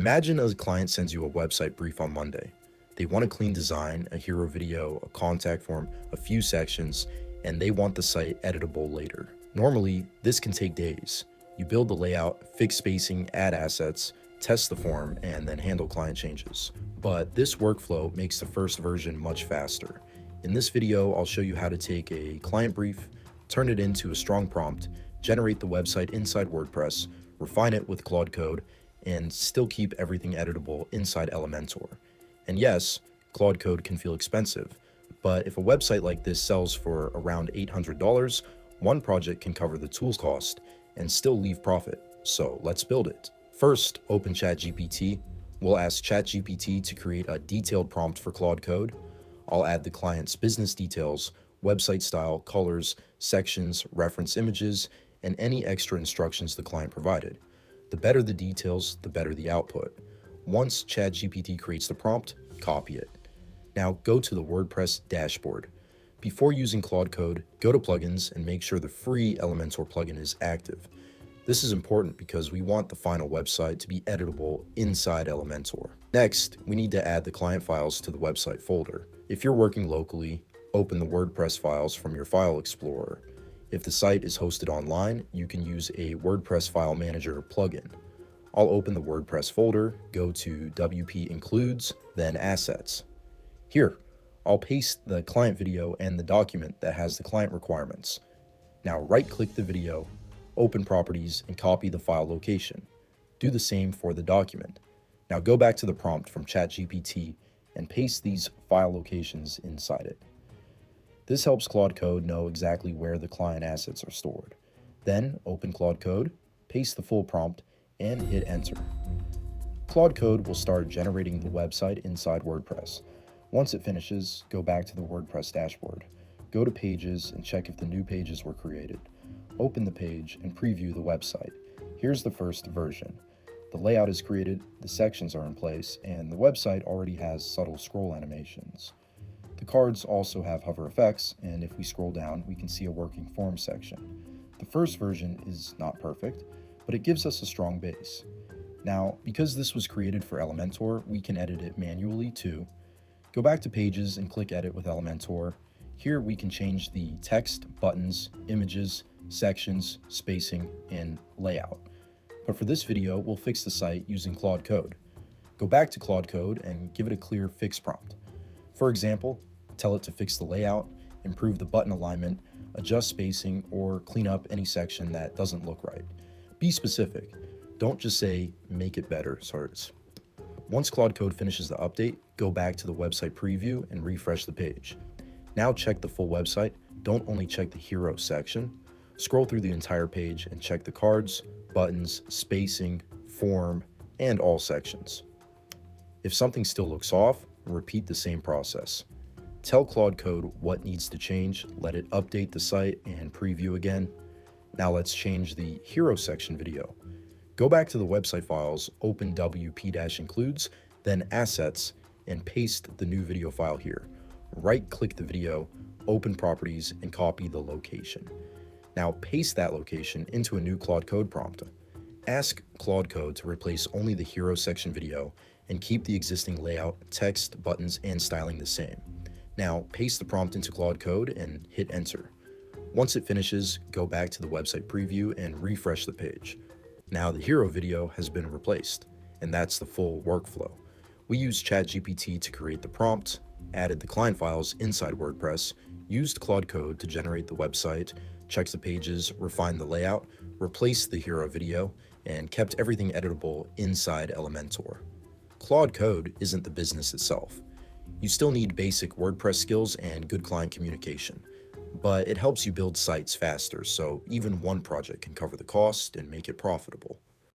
Imagine a client sends you a website brief on Monday. They want a clean design, a hero video, a contact form, a few sections, and they want the site editable later. Normally, this can take days. You build the layout, fix spacing, add assets, test the form, and then handle client changes. But this workflow makes the first version much faster. In this video, I'll show you how to take a client brief, turn it into a strong prompt, generate the website inside WordPress, refine it with Claude Code, and still keep everything editable inside Elementor. And yes, Claude Code can feel expensive, but if a website like this sells for around $800, one project can cover the tools cost and still leave profit. So let's build it. First, open ChatGPT. We'll ask ChatGPT to create a detailed prompt for Claude Code. I'll add the client's business details, website style, colors, sections, reference images, and any extra instructions the client provided. The better the details, the better the output. Once ChatGPT creates the prompt, copy it. Now go to the WordPress dashboard. Before using Claude Code, go to plugins and make sure the free Elementor plugin is active. This is important because we want the final website to be editable inside Elementor. Next, we need to add the client files to the website folder. If you're working locally, open the WordPress files from your file explorer. If the site is hosted online, you can use a WordPress file manager plugin. I'll open the WordPress folder, go to WP Includes, then Assets. Here, I'll paste the client video and the document that has the client requirements. Now right-click the video, open Properties, and copy the file location. Do the same for the document. Now go back to the prompt from ChatGPT and paste these file locations inside it. This helps Claude Code know exactly where the client assets are stored. Then open Claude Code, paste the full prompt, and hit enter. Claude Code will start generating the website inside WordPress. Once it finishes, go back to the WordPress dashboard. Go to Pages and check if the new pages were created. Open the page and preview the website. Here's the first version. The layout is created, the sections are in place, and the website already has subtle scroll animations. The cards also have hover effects, and if we scroll down, we can see a working form section. The first version is not perfect, but it gives us a strong base. Now, because this was created for Elementor, we can edit it manually too. Go back to Pages and click Edit with Elementor. Here we can change the text, buttons, images, sections, spacing, and layout. But for this video, we'll fix the site using Claude Code. Go back to Claude Code and give it a clear fix prompt. For example, tell it to fix the layout, improve the button alignment, adjust spacing, or clean up any section that doesn't look right. Be specific. Don't just say, make it better, sorts. Once Claude Code finishes the update, go back to the website preview and refresh the page. Now check the full website. Don't only check the hero section. Scroll through the entire page and check the cards, buttons, spacing, form, and all sections. If something still looks off, repeat the same process. Tell Claude Code what needs to change, let it update the site and preview again. Now let's change the hero section video. Go back to the website files, open WP-Includes, then Assets, and paste the new video file here. Right-click the video, open Properties, and copy the location. Now paste that location into a new Claude Code prompt. Ask Claude Code to replace only the hero section video and keep the existing layout, text, buttons, and styling the same. Now, paste the prompt into Claude Code and hit enter. Once it finishes, go back to the website preview and refresh the page. Now the hero video has been replaced, and that's the full workflow. We used ChatGPT to create the prompt, added the client files inside WordPress, used Claude Code to generate the website, checked the pages, refined the layout, replaced the hero video, and kept everything editable inside Elementor. Claude Code isn't the business itself. You still need basic WordPress skills and good client communication, but it helps you build sites faster, so even one project can cover the cost and make it profitable.